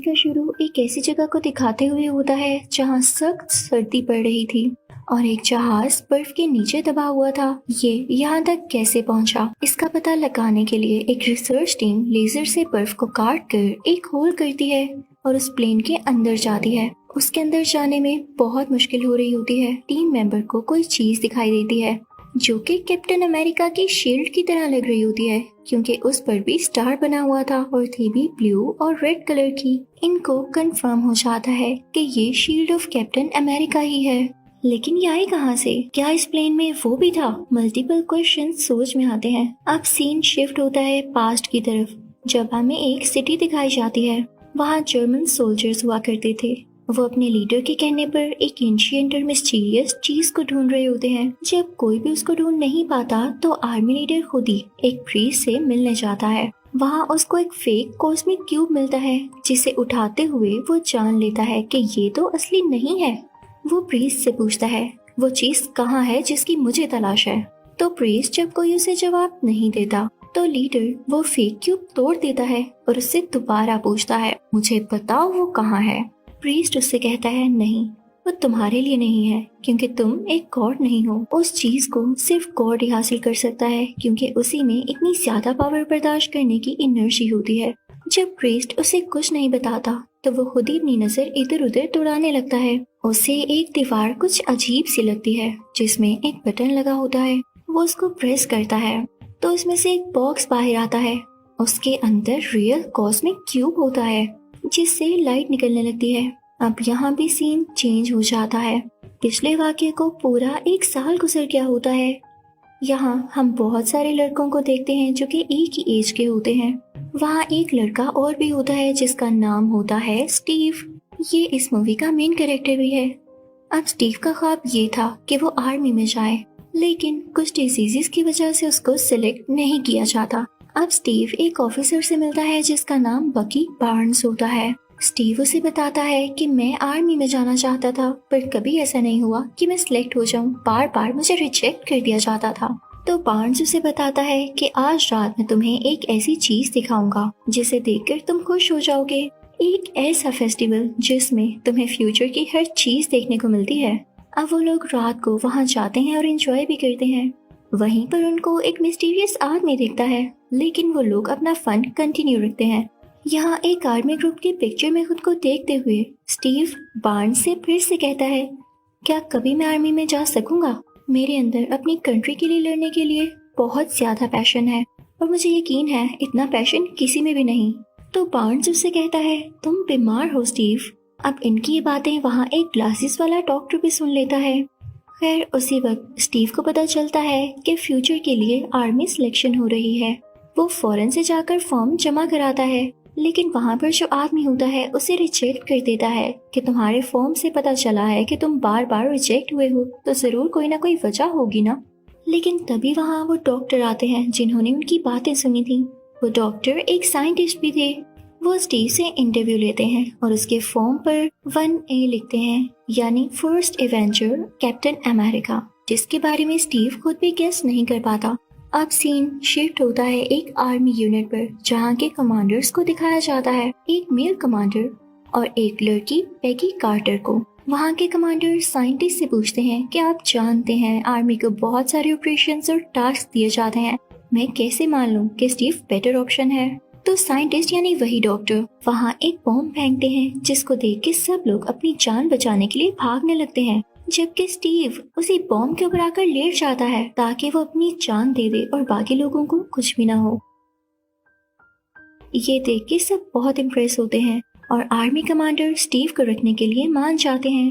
का शुरू एक ऐसी जगह को दिखाते हुए होता है जहाँ सख्त सर्दी पड़ रही थी और एक जहाज बर्फ के नीचे दबा हुआ था। ये यहाँ तक कैसे पहुँचा, इसका पता लगाने के लिए एक रिसर्च टीम लेजर से बर्फ को काट कर एक होल करती है और उस प्लेन के अंदर जाती है। उसके अंदर जाने में बहुत मुश्किल हो रही होती है। टीम मेंबर को कोई चीज दिखाई देती है जो कि कैप्टन अमेरिका की शील्ड की तरह लग रही होती है, क्योंकि उस पर भी स्टार बना हुआ था और थी भी ब्लू और रेड कलर की। इनको कंफर्म हो जाता है कि ये शील्ड ऑफ कैप्टन अमेरिका ही है। लेकिन ये आई कहाँ से? क्या इस प्लेन में वो भी था? मल्टीपल क्वेश्चन सोच में आते हैं। अब सीन शिफ्ट होता है पास्ट की तरफ, जब हमें एक सिटी दिखाई जाती है। वहाँ जर्मन सोल्जर्स हुआ करते थे। वो अपने लीडर के कहने पर एक एंशिएंट और मिस्टीरियस चीज को ढूंढ रहे होते हैं। जब कोई भी उसको ढूंढ नहीं पाता तो आर्मी लीडर खुद ही एक प्रीस्ट से मिलने जाता है। वहाँ उसको एक फेक कॉस्मिक क्यूब मिलता है जिसे उठाते हुए वो जान लेता है कि ये तो असली नहीं है। वो प्रीस्ट से पूछता है वो चीज कहाँ है जिसकी मुझे तलाश है। तो प्रीस्ट जब कोई उसे जवाब नहीं देता तो लीडर वो फेक क्यूब तोड़ देता है और उससे दोबारा पूछता है मुझे बताओ वो कहाँ है। प्रीस्ट उससे कहता है नहीं, वो तुम्हारे लिए नहीं है क्योंकि तुम एक गॉड नहीं हो। उस चीज को सिर्फ गॉड ही हासिल कर सकता है क्योंकि उसी में इतनी ज्यादा पावर बर्दाश्त करने की एनर्जी होती है। जब प्रीस्ट उसे कुछ नहीं बताता तो वो खुद ही अपनी नजर इधर उधर दौड़ाने लगता है। उसे एक दीवार कुछ अजीब सी लगती है जिसमें एक बटन लगा होता है। वो उसको प्रेस करता है तो उसमें से एक बॉक्स बाहर आता है। उसके अंदर रियल कॉस्मिक क्यूब होता है जिससे लाइट निकलने लगती है। अब यहाँ भी सीन चेंज हो जाता है। पिछले वाक्य को पूरा 1 साल गुजर गया होता है। यहाँ हम बहुत सारे लड़कों को देखते हैं जो कि एक ही एज के होते हैं। वहाँ एक लड़का और भी होता है जिसका नाम होता है स्टीव। ये इस मूवी का मेन कैरेक्टर भी है। अब स्टीव का ख्वाब ये था कि वो आर्मी में जाए, लेकिन कुछ डिजीजेस की वजह से उसको सिलेक्ट नहीं किया जाता। अब स्टीव एक ऑफिसर से मिलता है जिसका नाम बकी बार्न्स होता है। स्टीव उसे बताता है कि मैं आर्मी में जाना चाहता था पर कभी ऐसा नहीं हुआ कि मैं सिलेक्ट हो जाऊं। बार बार मुझे रिजेक्ट कर दिया जाता था। तो बार्न्स उसे बताता है कि आज रात में तुम्हें एक ऐसी चीज दिखाऊंगा जिसे देखकर तुम खुश हो जाओगे। एक ऐसा फेस्टिवल जिसमें तुम्हें फ्यूचर की हर चीज देखने को मिलती है। अब वो लोग रात को वहाँ जाते हैं और एंजॉय भी करते हैं। वहीं पर उनको एक मिस्टीरियस आदमी दिखता है, लेकिन वो लोग अपना फन कंटिन्यू रखते हैं। यहाँ एक आर्मी ग्रुप की पिक्चर में खुद को देखते हुए स्टीव बार्न्स से फिर से कहता है क्या कभी मैं आर्मी में जा सकूंगा? मेरे अंदर अपनी कंट्री के लिए लड़ने के लिए बहुत ज्यादा पैशन है और मुझे यकीन है इतना पैशन किसी में भी नहीं। तो बार्न्स उससे कहता है तुम बीमार हो स्टीव। अब इनकी ये बातें वहाँ एक ग्लासेस वाला डॉक्टर भी सुन लेता है। खैर उसी वक्त स्टीव को पता चलता है कि फ्यूचर के लिए आर्मी सिलेक्शन हो रही है। वो फौरन से जाकर फॉर्म जमा कराता है, लेकिन वहाँ पर जो आदमी होता है उसे रिजेक्ट कर देता है कि तुम्हारे फॉर्म से पता चला है कि तुम बार बार रिजेक्ट हुए हो तो जरूर कोई ना कोई वजह होगी ना। लेकिन तभी वहाँ वो डॉक्टर आते हैं जिन्होंने उनकी बातें सुनी थी। वो डॉक्टर एक साइंटिस्ट भी थे। वो स्टीव से इंटरव्यू लेते हैं और उसके फॉर्म पर 1A लिखते हैं, यानी फर्स्ट एवेंजर कैप्टन अमेरिका, जिसके बारे में स्टीव खुद भी गेस नहीं कर पाता। अब सीन शिफ्ट होता है एक आर्मी यूनिट पर जहाँ के कमांडर्स को दिखाया जाता है, एक मेल कमांडर और एक लड़की पेगी कार्टर को। वहाँ के कमांडर साइंटिस्ट से पूछते हैं कि आप जानते हैं आर्मी को बहुत सारे ऑपरेशंस और टास्क दिए जाते हैं, मैं कैसे मान लूं कि स्टीव बेटर ऑप्शन है? तो साइंटिस्ट यानी वही डॉक्टर वहाँ एक बॉम्ब फेंकते हैं जिसको देख के सब लोग अपनी जान बचाने के लिए भागने लगते हैं, जबकि स्टीव उसी बॉम्ब के ऊपर आकर लेट जाता है ताकि वो अपनी जान दे दे और बाकी लोगों को कुछ भी ना हो। ये देख के सब बहुत इम्प्रेस होते हैं और आर्मी कमांडर स्टीव को रखने के लिए मान जाते हैं।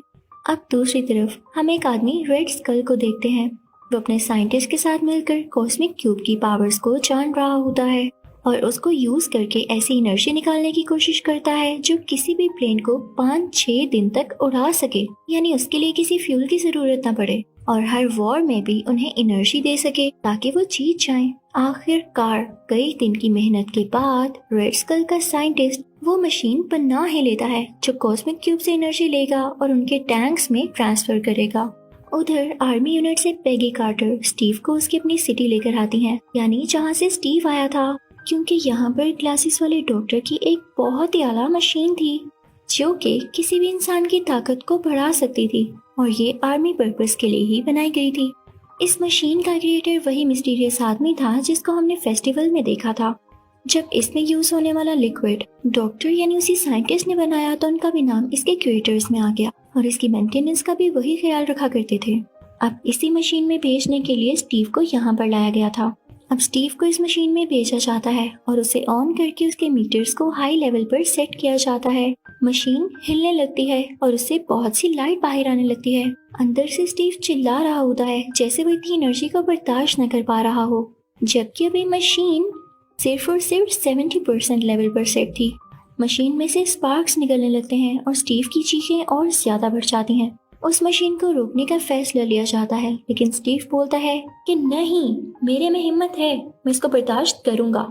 अब दूसरी तरफ हम एक आदमी रेड स्कल को देखते हैं। वो अपने साइंटिस्ट के साथ मिलकर कॉस्मिक क्यूब की पावर्स को जान रहा होता है और उसको यूज करके ऐसी एनर्जी निकालने की कोशिश करता है जो किसी भी प्लेन को 5-6 दिन तक उड़ा सके, यानी उसके लिए किसी फ्यूल की जरूरत न पड़े और हर वॉर में भी उन्हें एनर्जी दे सके ताकि वो जीत जाएं। आखिरकार कई दिन की मेहनत के बाद रेड स्कल का साइंटिस्ट वो मशीन बना ही लेता है जो कॉस्मिक क्यूब से एनर्जी लेगा और उनके टैंक्स में ट्रांसफर करेगा। उधर आर्मी यूनिट से पेगी कार्टर स्टीव को उसकी अपनी सिटी लेकर आती हैं, यानी जहाँ से स्टीव आया था। क्योंकि यहाँ पर ग्लासेस वाले डॉक्टर की एक बहुत ही आला मशीन थी जो कि किसी भी इंसान की ताकत को बढ़ा सकती थी और ये आर्मी पर्पस के लिए ही बनाई गई थी। इस मशीन का क्रिएटर वही मिस्टीरियस आदमी था जिसको हमने फेस्टिवल में देखा था। जब इसमें यूज होने वाला लिक्विड डॉक्टर यानी उसी साइंटिस्ट ने बनाया तो उनका भी नाम इसके क्रिएटर्स में आ गया और इसकी मेंटेनेंस का भी वही ख्याल रखा करते थे। अब इसी मशीन में भेजने के लिए स्टीव को यहाँ पर लाया गया था। अब स्टीव को इस मशीन में भेजा जाता है और उसे ऑन करके उसके मीटर्स को हाई लेवल पर सेट किया जाता है। मशीन हिलने लगती है और उससे बहुत सी लाइट बाहर आने लगती है। अंदर से स्टीव चिल्ला रहा होता है जैसे वो इतनी एनर्जी को बर्दाश्त न कर पा रहा हो, जबकि अभी मशीन सिर्फ और सिर्फ 70% लेवल पर सेट थी। मशीन में से स्पार्क्स निकलने लगते हैं और स्टीव की चीखें और ज्यादा बढ़ जाती हैं। उस मशीन को रोकने का फैसला लिया जाता है, लेकिन स्टीव बोलता है कि नहीं, मेरे में हिम्मत है, मैं इसको बर्दाश्त करूंगा,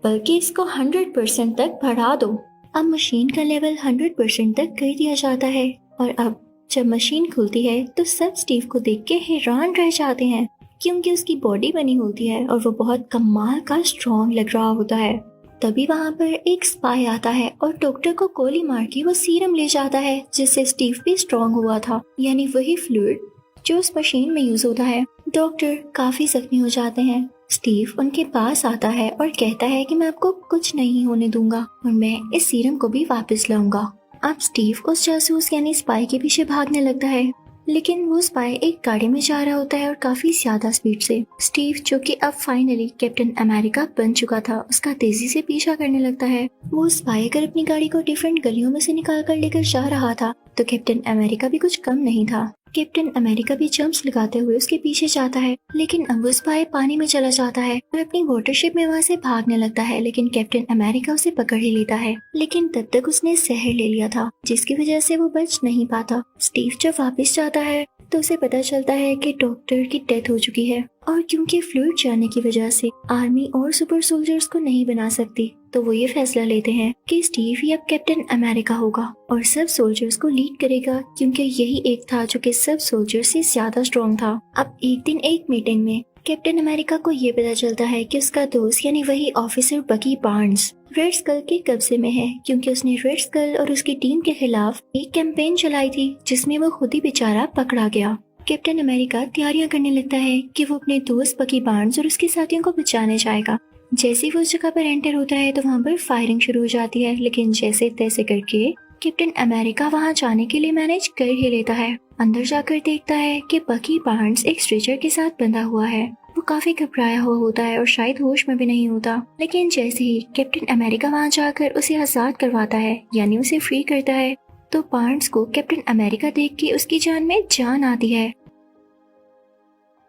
बल्कि इसको 100% तक बढ़ा दो। अब मशीन का लेवल 100% तक कर दिया जाता है और अब जब मशीन खुलती है तो सब स्टीव को देख के हैरान रह जाते हैं क्योंकि उसकी बॉडी बनी होती है और वो बहुत कमाल का स्ट्रॉन्ग लग रहा होता है। तभी वहाँ पर एक स्पाई आता है और डॉक्टर को गोली मार के वो सीरम ले जाता है जिससे स्टीव भी स्ट्रॉन्ग हुआ था, यानी वही फ्लूइड जो उस मशीन में यूज होता है। डॉक्टर काफी जख्मी हो जाते हैं। स्टीव उनके पास आता है और कहता है कि मैं आपको कुछ नहीं होने दूंगा और मैं इस सीरम को भी वापस लाऊंगा। अब स्टीव उस जासूस यानी स्पाई के पीछे भागने लगता है, लेकिन वो स्पाई एक गाड़ी में जा रहा होता है और काफी ज्यादा स्पीड से। स्टीव जो कि अब फाइनली कैप्टन अमेरिका बन चुका था, उसका तेजी से पीछा करने लगता है। वो स्पाई अगर अपनी गाड़ी को डिफरेंट गलियों में से निकाल कर लेकर जा रहा था तो कैप्टन अमेरिका भी कुछ कम नहीं था। कैप्टन अमेरिका भी जंप्स लगाते हुए उसके पीछे जाता है, लेकिन अब वो स्पाई पानी में चला जाता है और अपनी वाटरशिप में वहाँ से भागने लगता है, लेकिन कैप्टन अमेरिका उसे पकड़ ही लेता है। लेकिन तब तक उसने जहर ले लिया था जिसकी वजह से वो बच नहीं पाता। स्टीव जब वापस जाता है तो उसे पता चलता है कि डॉक्टर की डेथ हो चुकी है और क्योंकि फ्लूइड जाने की वजह से आर्मी और सुपर सोल्जर्स को नहीं बना सकती, तो वो ये फैसला लेते हैं कि स्टीव ही अब कैप्टन अमेरिका होगा और सब सोल्जर्स को लीड करेगा क्योंकि यही एक था जो कि सब सोल्जर्स से ज्यादा स्ट्रॉन्ग था। अब एक दिन एक मीटिंग में कैप्टन अमेरिका को ये पता चलता है कि उसका दोस्त यानी वही ऑफिसर बकी बार्न्स रेड स्कल के कब्जे में है क्योंकि उसने रेड स्कल और उसकी टीम के खिलाफ एक कैंपेन चलाई थी जिसमें वो खुद ही बेचारा पकड़ा गया। कैप्टन अमेरिका तैयारियां करने लगता है कि वो अपने दोस्त बकी बार्न्स और उसके साथियों को बचाने जाएगा। जैसे ही वो उस जगह पर एंटर होता है तो वहाँ पर फायरिंग शुरू हो जाती है, लेकिन जैसे तैसे करके कैप्टन अमेरिका वहाँ जाने के लिए मैनेज कर ही लेता है। अंदर जाकर देखता है कि बकी बार्न्स एक स्ट्रेचर के साथ बंधा हुआ है। वो काफी घबराया हुआ होता है और शायद होश में भी नहीं होता, लेकिन जैसे ही कैप्टन अमेरिका वहाँ जाकर उसे आजाद करवाता है यानी उसे फ्री करता है, तो बार्न्स को कैप्टन अमेरिका देख के उसकी जान में जान आती है।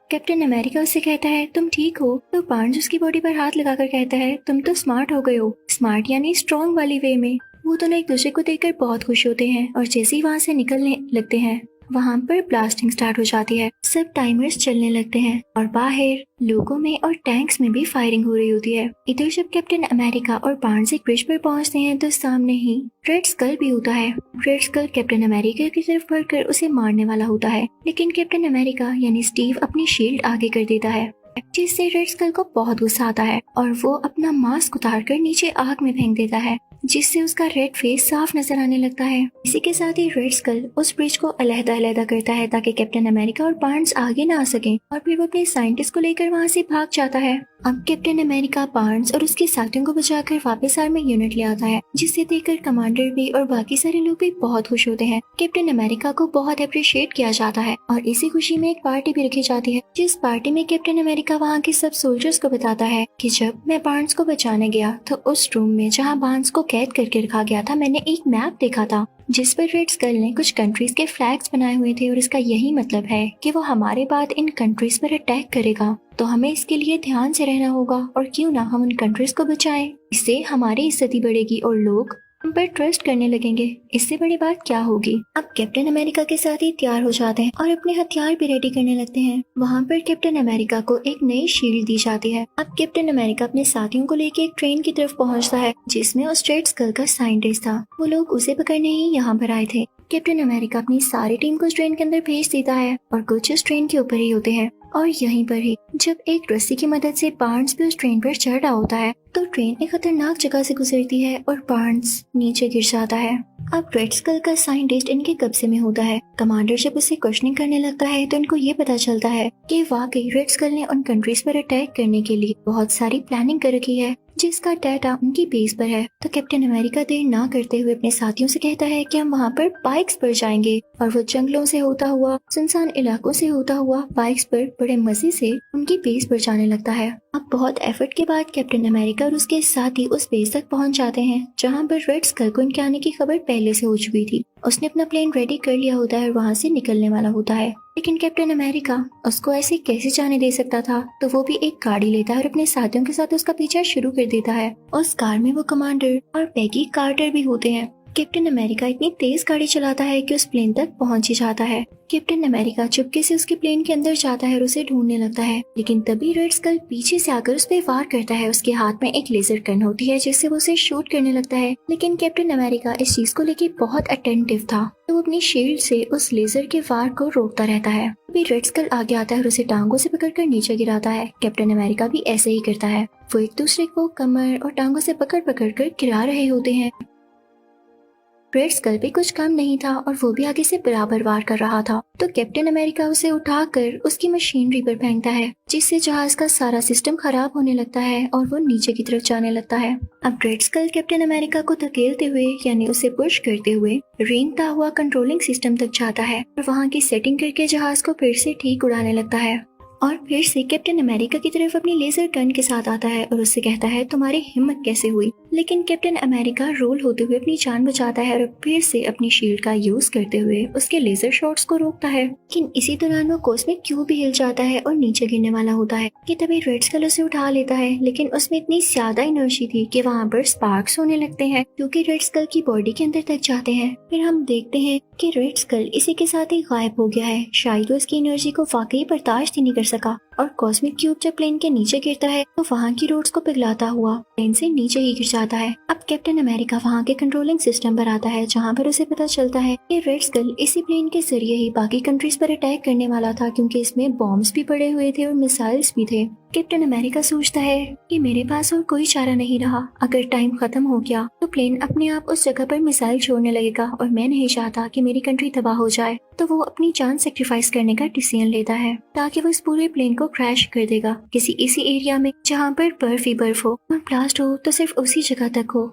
कैप्टन अमेरिका उससे कहता है तुम ठीक हो, तो बार्न्स उसकी बॉडी पर हाथ लगाकर कहता है तुम तो स्मार्ट हो गए हो। स्मार्ट यानी स्ट्रॉन्ग वाली वे में। वो दोनों एक दूसरे को देखकर बहुत खुश होते हैं और जैसे ही वहाँ से निकलने लगते हैं वहाँ पर ब्लास्टिंग स्टार्ट हो जाती है। सब टाइमर्स चलने लगते हैं और बाहर लोगों में और टैंक्स में भी फायरिंग हो रही होती है। इधर जब कैप्टन अमेरिका और बार्न्स एक ब्रिज पर पहुँचते हैं तो सामने ही रेड स्कल भी होता है। रेड स्कल कैप्टन अमेरिका की तरफ बढ़कर उसे मारने वाला होता है, लेकिन कैप्टन अमेरिका यानी स्टीव अपनी शील्ड आगे कर देता है जिससे रेड स्कल को बहुत गुस्सा आता है और वो अपना मास्क उतार कर नीचे आग में फेंक देता है जिससे उसका रेड फेस साफ नजर आने लगता है। इसी के साथ ही रेड स्कल उस ब्रिज को अलग-अलग करता है ताकि कैप्टन अमेरिका और बार्न्स आगे ना आ सकें और फिर वो अपने साइंटिस्ट को लेकर वहाँ से भाग जाता है। अब कैप्टन अमेरिका बार्न्स और उसके साथियों को बचाकर वापस आर्मी यूनिट ले आता है जिसे देखकर कमांडर भी और बाकी सारे लोग भी बहुत खुश होते हैं। कैप्टन अमेरिका को बहुत अप्रिशिएट किया जाता है और इसी खुशी में एक पार्टी भी रखी जाती है जिस पार्टी में कैप्टन अमेरिका वहाँ के सब सोल्जर्स को बताता है कि जब मैं बार्न्स को बचाने गया तो उस रूम में जहाँ बार्न्स को कैद करके रखा गया था मैंने एक मैप देखा था जिस पर रेड स्कल ने कुछ कंट्रीज के फ्लैग्स बनाए हुए थे और इसका यही मतलब है कि वो हमारे बाद इन कंट्रीज पर अटैक करेगा, तो हमें इसके लिए ध्यान से रहना होगा और क्यों ना हम उन कंट्रीज को बचाएं। इससे हमारी इज्जत बढ़ेगी और लोग हम पर ट्रस्ट करने लगेंगे। इससे बड़ी बात क्या होगी। अब कैप्टन अमेरिका के साथ ही तैयार हो जाते हैं और अपने हथियार भी रेडी करने लगते हैं। वहाँ पर कैप्टन अमेरिका को एक नई शील्ड दी जाती है। अब कैप्टन अमेरिका अपने साथियों को लेकर एक ट्रेन की तरफ पहुँचता है जिसमें उस रेड स्कल का साइंटिस्ट था। वो लोग उसे पकड़ने ही यहाँ पर आए थे। कैप्टन अमेरिका अपनी सारी टीम को उस ट्रेन के अंदर भेज देता है और कुछ उस ट्रेन के ऊपर ही होते हैं। और यहीं पर ही जब एक रस्सी की मदद से बार्न्स भी उस ट्रेन पर चढ़ रहा होता है तो ट्रेन एक खतरनाक जगह से गुजरती है और बार्न्स नीचे गिर जाता है। अब रेड स्कल का साइंटिस्ट इनके कब्जे में होता है। कमांडर जब उसे क्वेश्चनिंग करने लगता है तो इनको ये पता चलता है कि वाकई रेड स्कल ने उन कंट्रीज पर अटैक करने के लिए बहुत सारी प्लानिंग कर रखी है जिसका डाटा उनकी बेस पर है। तो कैप्टन अमेरिका देर ना करते हुए अपने साथियों से कहता है कि हम वहाँ पर बाइक्स पर जाएंगे और वो जंगलों से होता हुआ सुनसान इलाकों से होता हुआ बाइक्स पर बड़े मजे से उनकी बेस पर जाने लगता है। अब बहुत एफर्ट के बाद कैप्टन अमेरिका और उसके साथी उस बेस तक पहुँच जाते हैं जहाँ पर रेड स्कल को इनके आने की खबर पहले से हो चुकी थी। उसने अपना प्लेन रेडी कर लिया होता है और वहाँ से निकलने वाला होता है, लेकिन कैप्टन अमेरिका उसको ऐसे कैसे जाने दे सकता था। तो वो भी एक गाड़ी लेता है और अपने साथियों के साथ उसका पीछा शुरू कर देता है। उस कार में वो कमांडर और पैगी कार्टर भी होते हैं। कैप्टन अमेरिका इतनी तेज गाड़ी चलाता है कि उस प्लेन तक पहुंच ही जाता है। कैप्टन अमेरिका चुपके से उसके प्लेन के अंदर जाता है और उसे ढूंढने लगता है, लेकिन तभी रेड स्कल पीछे से आकर उस पर वार करता है। उसके हाथ में एक लेजर गन होती है जिससे वो उसे शूट करने लगता है, लेकिन कैप्टन अमेरिका इस चीज को लेकर बहुत अटेंटिव था तो वो अपनी शील्ड से उस लेजर के वार को रोकता रहता है। अभी रेड स्कल आगे आता है और उसे टांगों से पकड़कर नीचे गिराता है। कैप्टन अमेरिका भी ऐसे ही करता है। वो एक दूसरे को कमर और टांगों से पकड़ पकड़ कर गिरा रहे होते हैं। रेड स्कल पे कुछ कम नहीं था और वो भी आगे से बराबर वार कर रहा था, तो कैप्टन अमेरिका उसे उठाकर उसकी मशीनरी पर फेंकता है जिससे जहाज का सारा सिस्टम खराब होने लगता है और वो नीचे की तरफ जाने लगता है। अब रेड स्कल कैप्टन अमेरिका को धकेलते हुए यानी उसे पुश करते हुए रेंगता हुआ कंट्रोलिंग सिस्टम तक जाता है और वहाँ की सेटिंग करके जहाज को फिर से ठीक उड़ाने लगता है और फिर से कैप्टन अमेरिका की तरफ अपनी लेजर गन के साथ आता है और उससे कहता है तुम्हारी हिम्मत कैसे हुई। लेकिन कैप्टन अमेरिका रोल होते हुए अपनी जान बचाता है और फिर से अपनी शील्ड का यूज करते हुए उसके लेजर शॉट्स को रोकता है। लेकिन इसी दौरान वो कॉस्मिक क्यूब भी हिल जाता है और नीचे गिरने वाला होता है कि तभी रेड स्कल उसे उठा लेता है, लेकिन उसमें इतनी ज्यादा एनर्जी थी कि वहाँ पर स्पार्क्स होने लगते हैं क्योंकि रेड स्कल की बॉडी के अंदर तक जाते हैं। फिर हम देखते हैं कि रेड स्कल इसी के साथ ही गायब हो गया है। शायद वो इसकी एनर्जी को वाकई बर्दाश्त ही नहीं कर सका और कॉस्मिक क्यूब जब प्लेन के नीचे गिरता है तो वहाँ की रोड्स को पिघलाता हुआ प्लेन से नीचे ही गिर जाता है। अब कैप्टन अमेरिका वहाँ के कंट्रोलिंग सिस्टम पर आता है जहाँ पर उसे पता चलता है कि रेड स्कल इसी प्लेन के जरिए ही बाकी कंट्रीज पर अटैक करने वाला था क्योंकि इसमें बॉम्ब्स भी पड़े हुए थे और मिसाइल्स भी थे। कैप्टन अमेरिका सोचता है कि मेरे पास और कोई चारा नहीं रहा, अगर टाइम खत्म हो गया तो प्लेन अपने आप उस जगह पर मिसाइल छोड़ने लगेगा और मैं नहीं चाहता कि मेरी कंट्री तबाह हो जाए। तो वो अपनी जान सेक्रीफाइस करने का डिसीजन लेता है ताकि वो इस पूरे प्लेन को क्रैश कर देगा किसी ऐसी एरिया में जहाँ पर बर्फ ही बर्फ हो और ब्लास्ट हो तो सिर्फ उसी जगह तक हो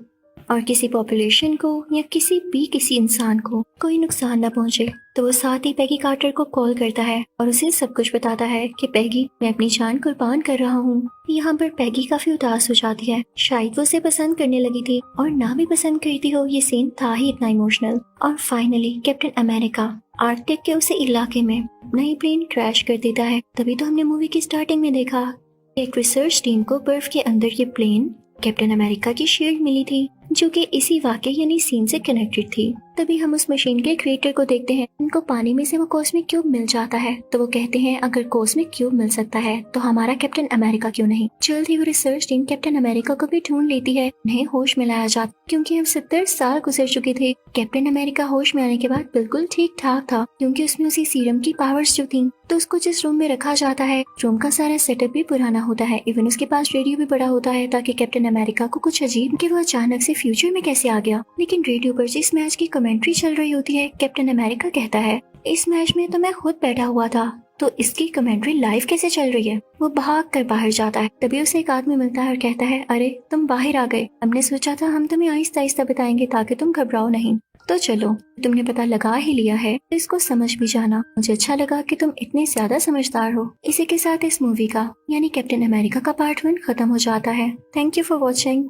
और किसी पॉपुलेशन को या किसी इंसान को कोई नुकसान न पहुंचे। तो वो साथ ही पैगी कार्टर को कॉल करता है और उसे सब कुछ बताता है कि पैगी मैं अपनी जान कुर्बान कर रहा हूँ। यहाँ पर पैगी काफी उदास हो जाती है, शायद वो उसे पसंद करने लगी थी और ना भी पसंद करती हो, ये सीन था ही इतना इमोशनल। और फाइनली कैप्टन अमेरिका आर्कटिक के उसे इलाके में नई प्लेन क्रैश कर देता है। तभी तो हमने मूवी की स्टार्टिंग में देखा एक रिसर्च टीम को बर्फ के अंदर ये प्लेन कैप्टन अमेरिका की शील्ड मिली थी जो कि इसी वाकये यानी सीन से कनेक्टेड थी। तभी हम उस मशीन के क्रिएटर को देखते हैं, उनको पानी में से वो कॉस्मिक क्यूब मिल जाता है तो वो कहते हैं अगर कॉस्मिक क्यूब मिल सकता है तो हमारा कैप्टन अमेरिका क्यों नहीं। जल्द ही वो रिसर्च टीम कैप्टन अमेरिका को भी ढूंढ लेती है, उन्हें होश में लाया जाता क्योंकि अब 70 साल गुजर चुके थे। कैप्टन अमेरिका होश में आने के बाद बिल्कुल ठीक ठाक था क्योंकि उसमें उसी सीरम की पावर्स जो थी। तो उसको जिस रूम में रखा जाता है रूम का सारा सेटअप भी पुराना होता है, इवन उसके पास रेडियो भी बड़ा होता है ताकि कैप्टन अमेरिका को कुछ अजीब कि वो अचानक से फ्यूचर में कैसे आ गया। लेकिन रेडियो पर जिस मैच की कमेंट्री चल रही होती है कैप्टन अमेरिका कहता है इस मैच में तो मैं खुद बैठा हुआ था तो इसकी कमेंट्री लाइव कैसे चल रही है। वो भाग कर बाहर जाता है, तभी उसे एक आदमी मिलता है और कहता है अरे तुम बाहर आ गए, हमने सोचा था हम तुम्हें आहिस्ता आहिस्ता बताएंगे ताकि तुम घबराओ नहीं। तो चलो तुमने पता लगा ही लिया है तो इसको समझ भी जाना। मुझे अच्छा लगा कि तुम इतने ज्यादा समझदार हो। इसी के साथ इस मूवी का यानी कैप्टन अमेरिका का पार्ट 1 खत्म हो जाता है। Thank you for watching.